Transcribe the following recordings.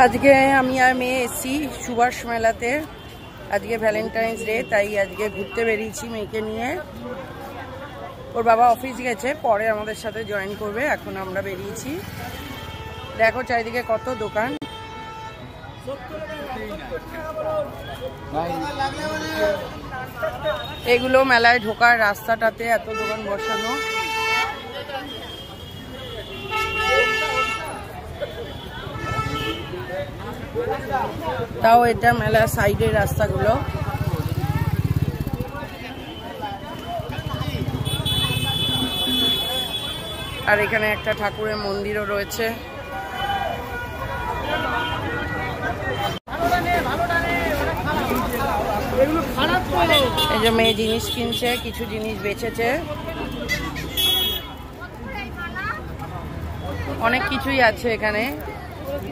আজকে আমি আর মেয়ে এসেছি সুভাষ মেলাতে। আজকে ভ্যালেন্টাইন্স ডে, তাই আজকে ঘুরতে বেরিয়েছি মেয়েকে নিয়ে। ওর বাবা অফিস গেছে, পরে আমাদের সাথে জয়েন করবে। এখন আমরা বেরিয়েছি। দেখো চারিদিকে কত দোকান। এগুলো মেলায় ঢোকার রাস্তাটাতে এত দোকান বসানো। তাও এটা মেলার সাইডের রাস্তাগুলো। আর এখানে একটা ঠাকুরের মন্দিরও রয়েছে। এই যে মেয়ে জিনিস কিনছে, কিছু জিনিস বেচেছে। অনেক কিছুই আছে এখানে,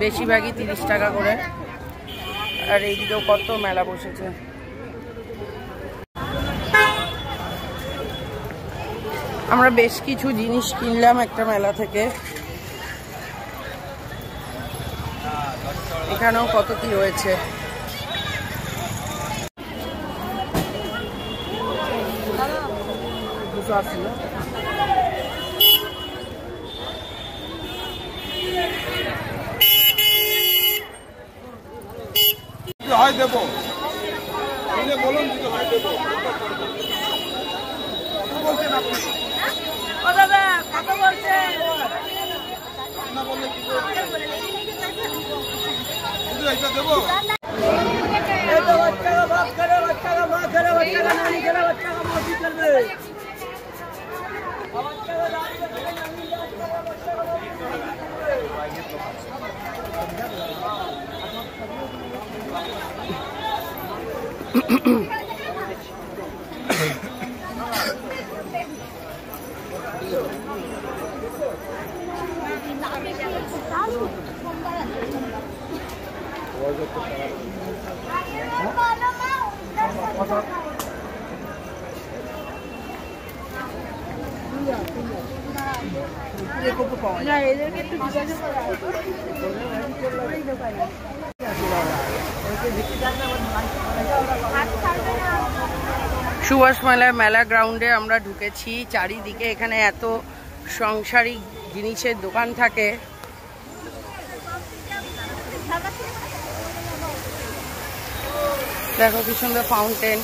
বেশিরভাগই 30 টাকা করে। আর এইদিকেও কত মেলা বসেছে। আমরা বেশ কিছু জিনিস কিনলাম একটা মেলা থেকে। এখানেও কত কি রয়েছে। হয় দেবো বলুন হয় দেবো। বলছেন আপনি ও দাদা কত বলছেন না বললে কি এটা দেবো। এই তো বাচ্চা का बाप करे, बच्चा का मां करे, बच्चा का नानी करे, बच्चा का मौसी कर दे। बच्चा का नानी करे, नानी करे, बच्चा का मौसी कर दे। সুভাষ মেলা গ্রাউন্ডে আমরা ঢুকেছি। চারিদিকে এখানে এত সাংসারিক জিনিসের দোকান থাকে। দেখো কি সুন্দর ফাউন্টেন।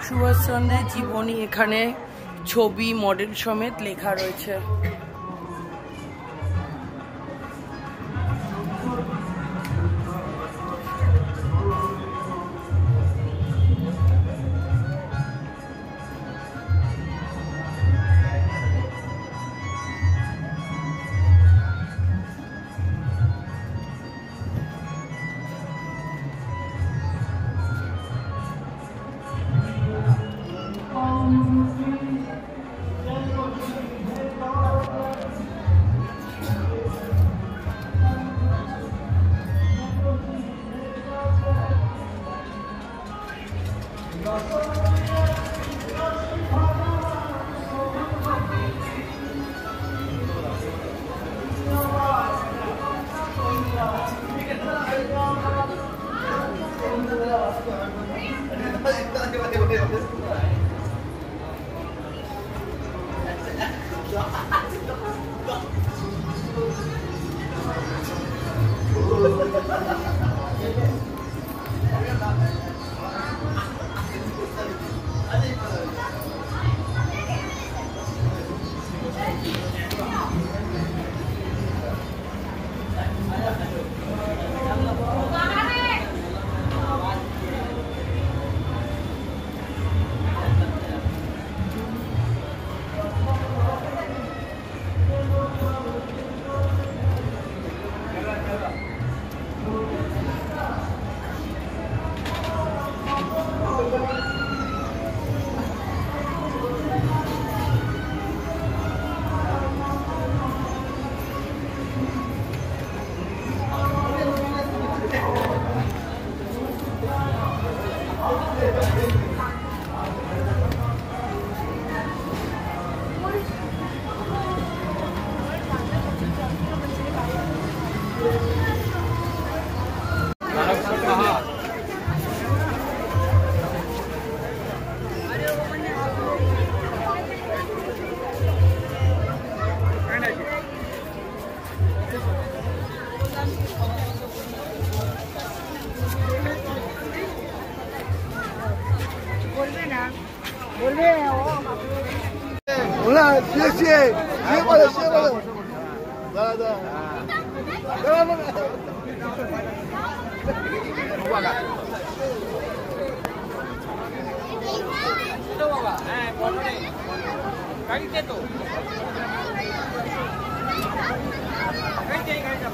সুভাষচন্দ্রের জীবনী এখানে ছবি মডেল সমেত লেখা রয়েছে।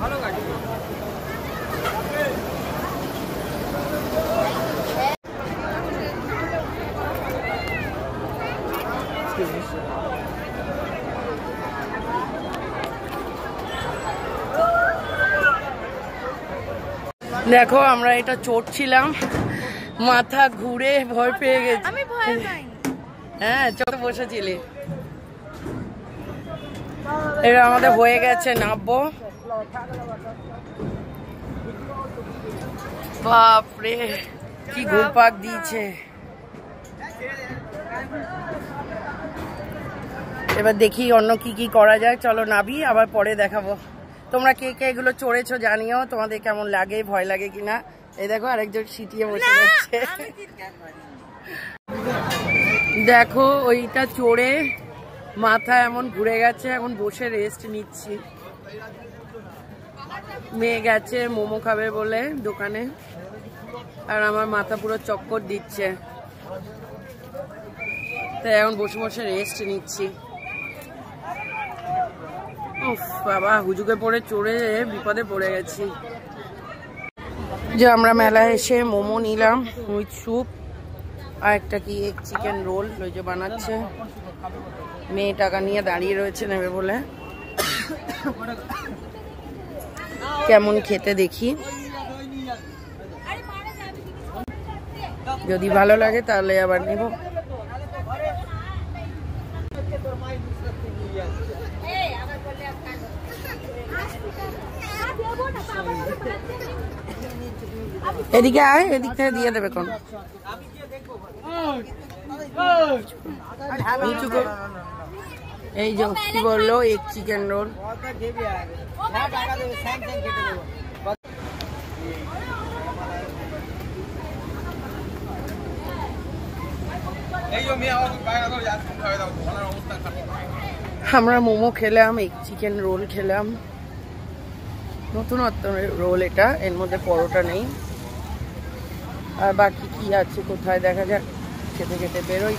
ভালো গাড়ি দেখো আমরা এটা চড়ছিলাম, মাথা ঘুরে ভয় পেয়ে গেছি। আমি ভয় পাইনি। হ্যাঁ চড়ে বসেছিলি। এটা আমাদের হয়ে গেছে, নামবো। বাপরে কি ঘুরপাক দিয়েছে। এবার দেখি অন্য কি কি করা যায়। চলো নাবি, আবার পরে দেখাবো। তোমরা কে কে এগুলো চড়েছো জানিও, তোমাদের কেমন লাগে, ভয় লাগে কিনা। এই দেখো আরেকজন সিটিয়ে বসে যাচ্ছে। দেখো ওইটা চড়ে মাথা এমন ঘুরে গেছে, এখন বসে রেস্ট নিচ্ছি। মেয়ে গেছে মোমো খাবে বলে দোকানে, আর আমার মাথা পুরো চক্কর দিচ্ছে, তাই এখন বসে বসে রেস্ট নিচ্ছি। উফ বাবা, হুজুকে পড়ে চড়ে বিপদে পড়ে গেছি। যে আমরা মেলায় এসে মোমো নিলাম উইথ স্যুপ, আর একটা কি এক চিকেন রোল ওই যে বানাচ্ছে। মেয়ে টাকা নিয়ে দাঁড়িয়ে রয়েছে নেবে বলে। কেমন খেতে দেখি, যদি ভালো লাগে তাহলে আবার নেব। এদিকে আয়, এদিক থেকে দিয়ে দেবে কোন। এই যে কি বললো, এক চিকেন রোল। আমরা মোমো খেলাম, এক চিকেন রোল খেলাম। নতুনত্ব রোল এটা, এর মধ্যে পরোটা নেই। আর বাকি কি আছে কোথায় দেখা যাক, খেতে খেতে বেরোই।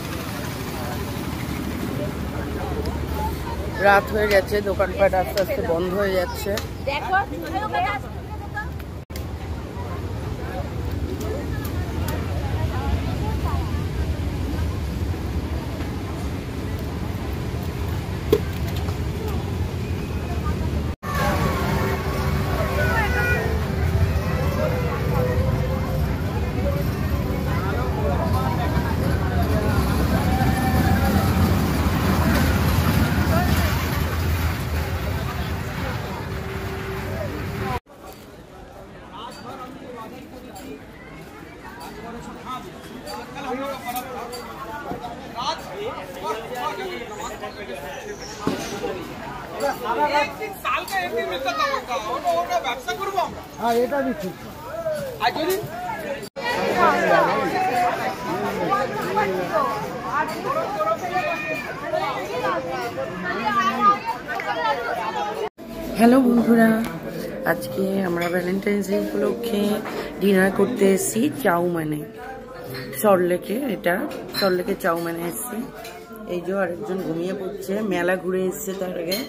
রাত হয়ে গেছে, দোকানপাট আস্তে আস্তে বন্ধ হয়ে যাচ্ছে। हाँ এটা भी ठीक হ্যালো বন্ধুরা, আজকে আমরা ভ্যালেন্টাইন্স ডে উপলক্ষে ডিনার করতে এসেছি চাউমানে, সল্টলেকে। এটা সল্টলেকে চাউমানে এসেছি। এই যে আরেকজন ঘুমিয়ে পড়ছে, মেলা ঘুরে এসছে, তার আগে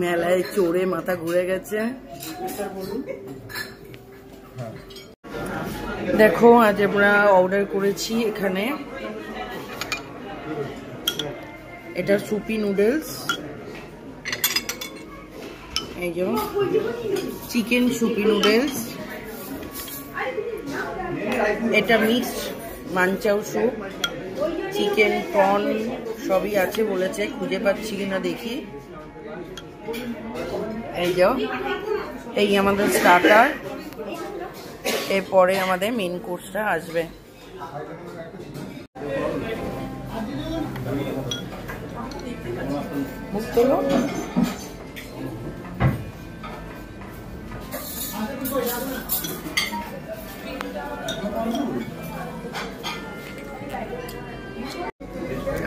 মেলায় চড়ে মাথা ঘুরে গেছে। দেখো আজ আমরা অর্ডার করেছি এখানে, এটা সুপি নুডলস, এই যে চিকেন সুপি নুডলস, এটা mixed manchow soup, chicken prawn সবই আছে বলেছে, খুঁজে পাচ্ছি কিনা দেখি। এই যাও, এই আমাদের স্টার্টার, এরপরে আমাদের মেন কোর্সটা আসবে। মুখ তোলো।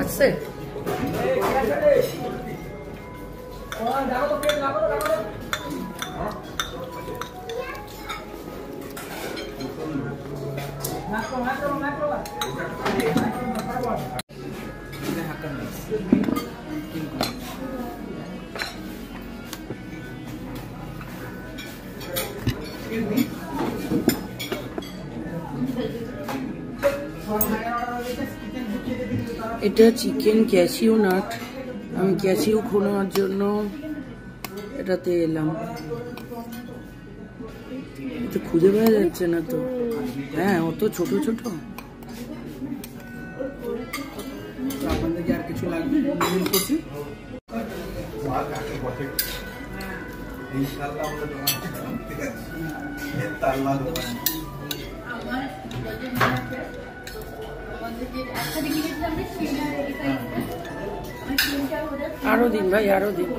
আছে এটা চিকেন ক্যাশিউ নাট। আমি ক্যাশিউ খাওয়ার জন্য এটাতে এলাম, এটা খুঁজে পাওয়া যাচ্ছে না তো। হ্যাঁ, অত ছোট ছোট। আপনাদের আর কিছু লাগবে? আরো দিন ভাই, আরো দিন।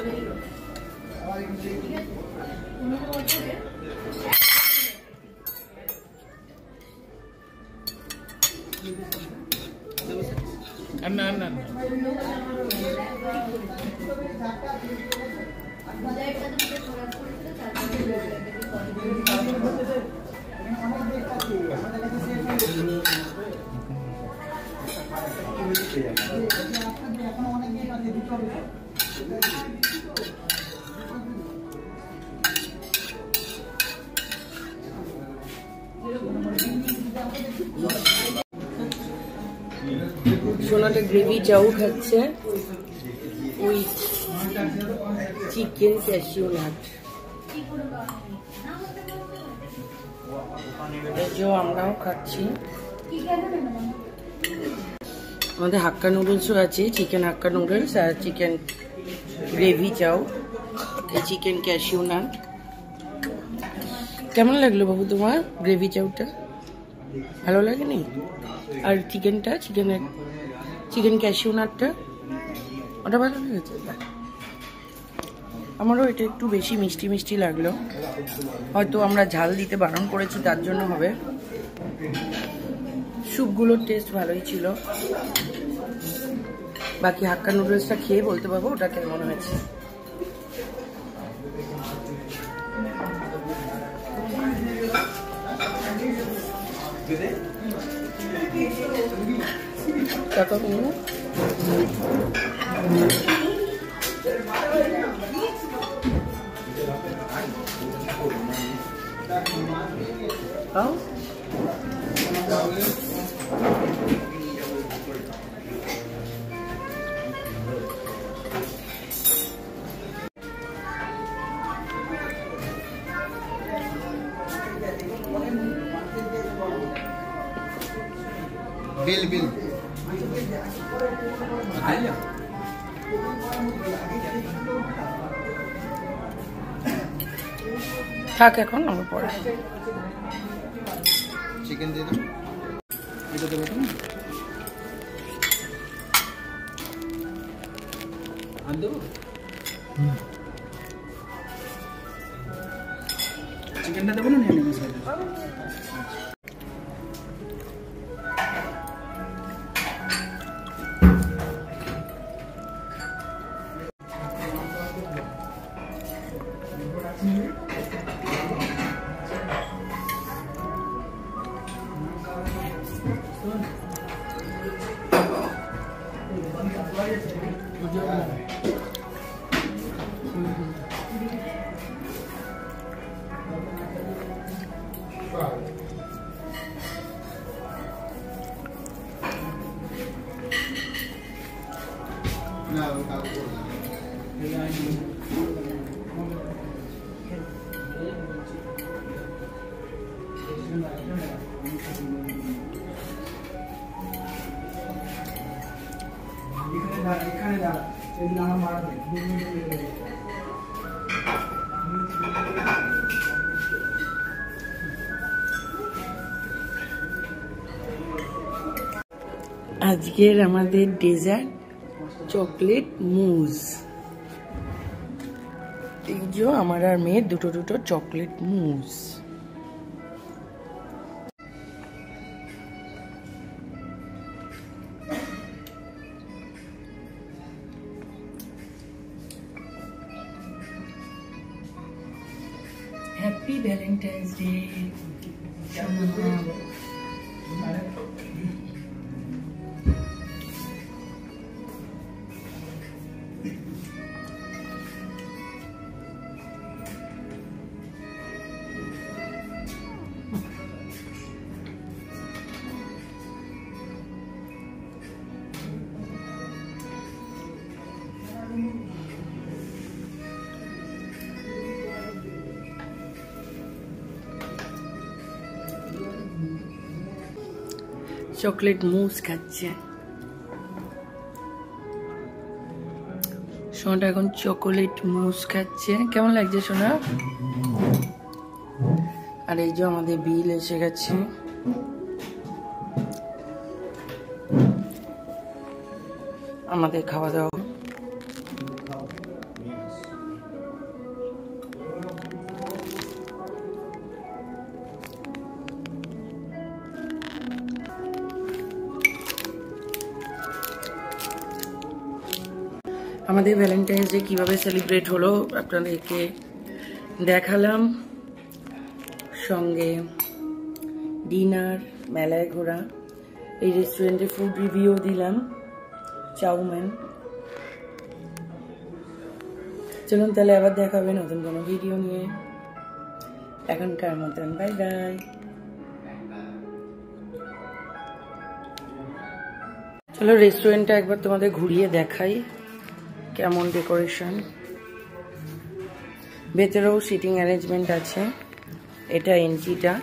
সোনাটা গ্রেভি চাউ খাচ্ছে ওই চিকেন ক্যাশিউ নাট। আমরাও খাচ্ছি। আমাদের হাক্কা নুডলসও আছে, চিকেন হাক্কা নুডলস আর চিকেন গ্রেভি চাউ, এই চিকেন ক্যাশিউ নাট। কেমন লাগলো বাবু তোমার গ্রেভি চাউটা? ভালো লাগেনি? আর চিকেনটা, চিকেন ক্যাশিউ নাটটা ওটা ভালো লেগেছে? আমারও এটা একটু বেশি মিষ্টি মিষ্টি লাগলো, হয়তো আমরা ঝাল দিতে বারণ করেছি তার জন্য হবে। স্যুপগুলোর টেস্ট ভালোই ছিল। বাকি হাক্কা নুডলসটা খেয়ে বলতে পারবো ওটা কেমন হয়েছে। টাকা কমো। बिल बिल থাক, এখন আমার পরে চিকেন দিয়ে দাও। এটা দেবো তুমি? আর দেবো? চিকেনটা দেবো না? নিয়ে নেবো সাইডে। No, এখানে দাঁড়া, এগুলো আমার মারবে। আজকের আমাদের ডেজার্ট চকলেট মুজ। এই যে আমার আর মেয়ের দুটো দুটো chocolate mousse. Happy Valentine's day. Chocolate mousse খাচ্ছে সোনাটা, এখন চকলেট মুজ খাচ্ছে। কেমন লাগছে সোনা? আর এই যে আমাদের বিল এসে গেছে। আমাদের খাওয়া দাওয়া আমাদের ভ্যালেন্টাইন্স ডে কীভাবে সেলিব্রেট হলো আপনাদেরকে দেখালাম, সঙ্গে ডিনার, মেলায় ঘোরা, এই রেস্টুরেন্টে ফুড রিভিউ দিলাম, চাউমিন। চলুন তাহলে আবার দেখা হবে নতুন কোনো ভিডিও নিয়ে। এখনকার মতন বাই বাই। চলো রেস্টুরেন্টটা একবার তোমাদের ঘুরিয়ে দেখাই কেমন ডেকোরেশন। ভেতরেও সিটিং অ্যারেঞ্জমেন্ট আছে। এটা এন্ট্রিটা।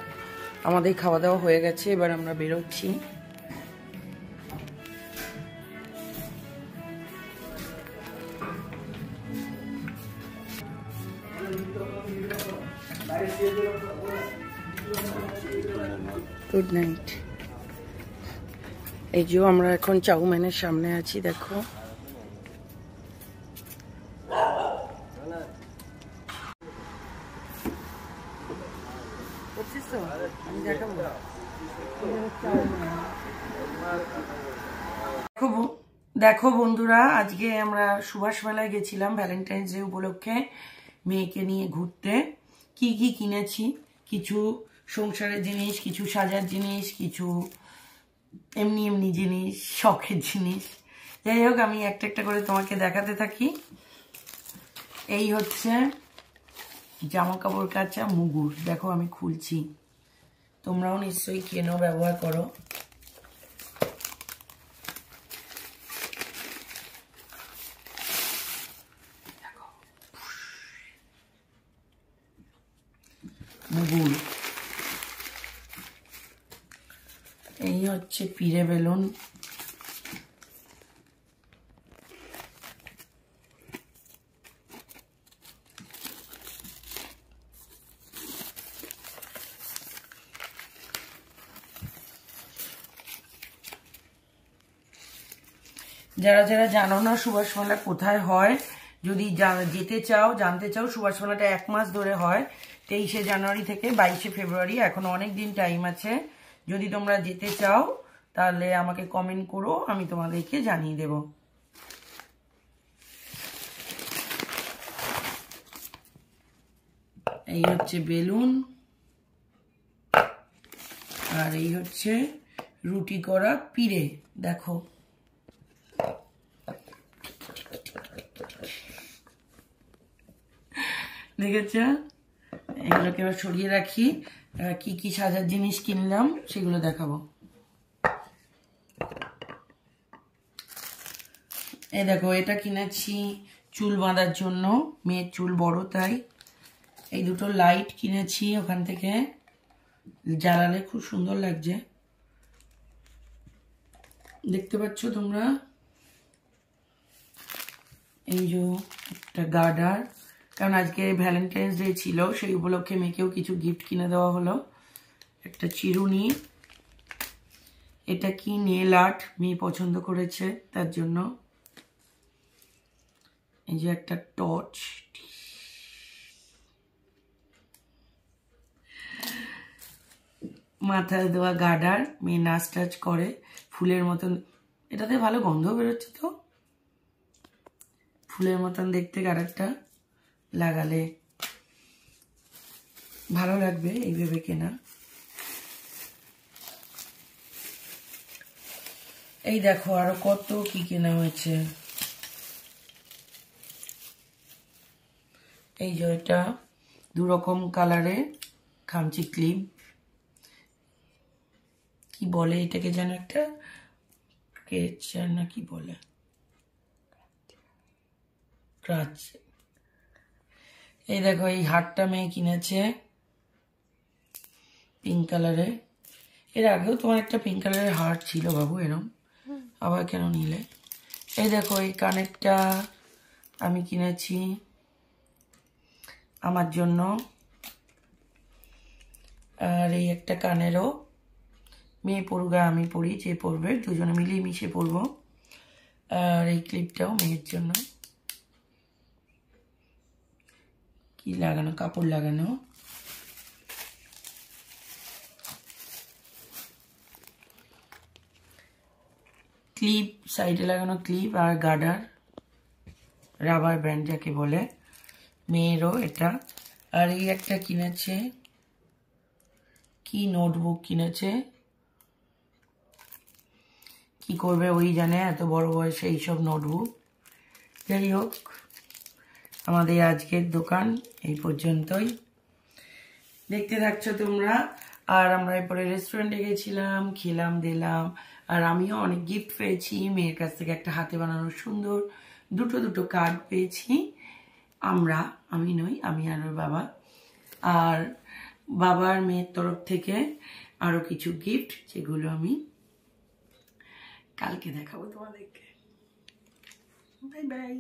আমাদের খাওয়া দাওয়া হয়ে গেছে, এবার আমরা বেরোচ্ছি। Good night. এই যে আমরা এখন চাউমিনের সামনে আছি, দেখো। দেখো বন্ধুরা, আজকে আমরা সুভাষ মেলায় গেছিলাম ভ্যালেন্টাইন্স ডে উপলক্ষে মেয়েকে নিয়ে ঘুরতে। কি কি কিনেছি, কিছু সংসারের জিনিস, কিছু সাজার জিনিস, কিছু এমনি এমনি জিনিস, শখের জিনিস। যাই হোক, আমি একটা একটা করে তোমাকে দেখাতে থাকি। এই হচ্ছে জামা কাপড় কাচা মুগুর, দেখো আমি খুলছি। তোমরাও নিশ্চয়ই কেনো, ব্যবহার করো। মুগুর। এই হচ্ছে পিড়ে বেলুন। যারা যারা জানো না সুভাষ মেলা কোথায় হয়, যদি যেতে চাও, জানতে চাও, সুভাষ মেলাটা 1 মাস ধরে হয়, 23শে জানুয়ারি থেকে 22শে ফেব্রুয়ারি। এখনো অনেক দিন টাইম আছে। যদি তোমরা যেতে চাও তাহলে আমাকে কমেন্ট করো, আমি তোমাদেরকে জানিয়ে দেব। এই হচ্ছে বেলুন, আর এই হচ্ছে রুটি করা পিড়ে, দেখো। দেখেছ? এগুলোকে এবার সরিয়ে রাখি। কি কি সাজার জিনিস কিনলাম সেগুলো দেখাবো। এই দেখো, এটা কিনেছি চুল বাঁধার জন্য, মেয়ের চুল বড় তাই। এই দুটো লাইট কিনেছি ওখান থেকে, জ্বালালে খুব সুন্দর লাগছে, দেখতে পাচ্ছ তোমরা। এই যে একটা গার্ডার, কারণ আজকে ভ্যালেন্টাইন্স ডে ছিল, সেই উপলক্ষে মেয়েকেও কিছু গিফট কিনে দেওয়া হলো। একটা চিরুনি, এটা কি নেল আর্ট, মেয়ে পছন্দ করেছে তার জন্য। এই যে একটা টর্চ, মাথায় দেওয়া গার্ডার, মেয়ে নাচ টাচ করে ফুলের মতন, এটাতে ভালো গন্ধ বেরোচ্ছে, তো ফুলের মতন দেখতে গার্ডারটা লাগালে ভালো লাগবে এই ভেবে কেনা। এই দেখো আরো কত কি কেনা হয়েছে। এই যে এটা 2 রকম কালারে খামচি ক্লিপ, কি বলে এটাকে যেন, একটা স্কেচার না কি বলে, ক্রাচ। এই দেখো এই হারটা মেয়ে কিনেছে পিঙ্ক কালারে। এর আগেও তোমার একটা পিঙ্ক কালারের হার ছিল বাবু, এরম আবার কেন নিলে? এই দেখো এই কানেরটা আমি কিনেছি আমার জন্য, আর এই একটা কানেরও মেয়ে পড়ুক আর আমি পড়ি, যে পড়বে দুজনে মিলিয়ে মিশে পড়বো। আর এই ক্লিপটাও মেয়ের জন্য, কি লাগানো, কাপড় লাগানো। ক্লিপ, সাইডে লাগানো ক্লিপ আর গার্ডার, রাবার ব্যান্ড যাকে বলে, মেয়েরও এটা। আর এই একটা কিনেছে, কি নোটবুক কিনেছে, কি করবে ওই জানে, এত বড় বয়সে এইসব নোটবুক। যাই হোক, আমাদের আজকের দোকান এই পর্যন্তই, দেখতে থাকছো তোমরা। আর আমরা এরপরে রেস্টুরেন্টে গেছিলাম, খেলাম দিলাম, আর আমিও অনেক গিফট পেয়েছি মেয়ের কাছ থেকে। একটা হাতে বানানো সুন্দর দুটো কার্ড পেয়েছি আমি নই, আমি আর ওর বাবা, আর বাবার মেয়ের তরফ থেকে আরো কিছু গিফট, যেগুলো আমি কালকে দেখাবো তোমাদেরকে। Bye bye.